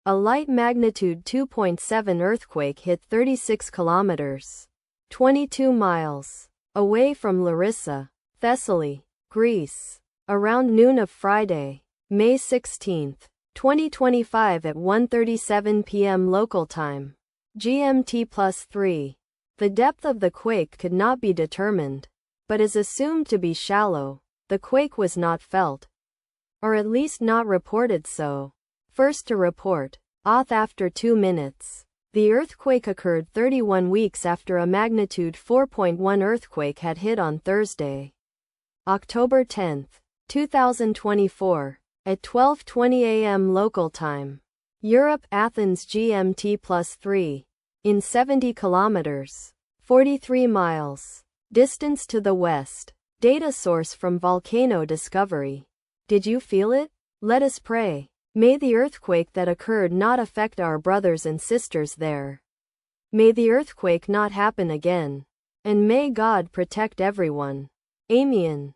A light magnitude 2.7 earthquake hit 36 kilometers, 22 miles, away from Larisa, Thessaly, Greece, around noon of Friday, May 16, 2025 at 1:37 p.m. local time, GMT+3. The depth of the quake could not be determined, but is assumed to be shallow. The quake was not felt, or at least not reported so. First to report, auth after 2 minutes. The earthquake occurred 31 weeks after a magnitude 4.1 earthquake had hit on Thursday, October 10, 2024, at 12:20 a.m. local time. Europe, Athens GMT+3. In 70 kilometers, 43 miles, distance to the west. Data source from Volcano Discovery. Did you feel it? Let us pray. May the earthquake that occurred not affect our brothers and sisters there. May the earthquake not happen again. And may God protect everyone. Amen.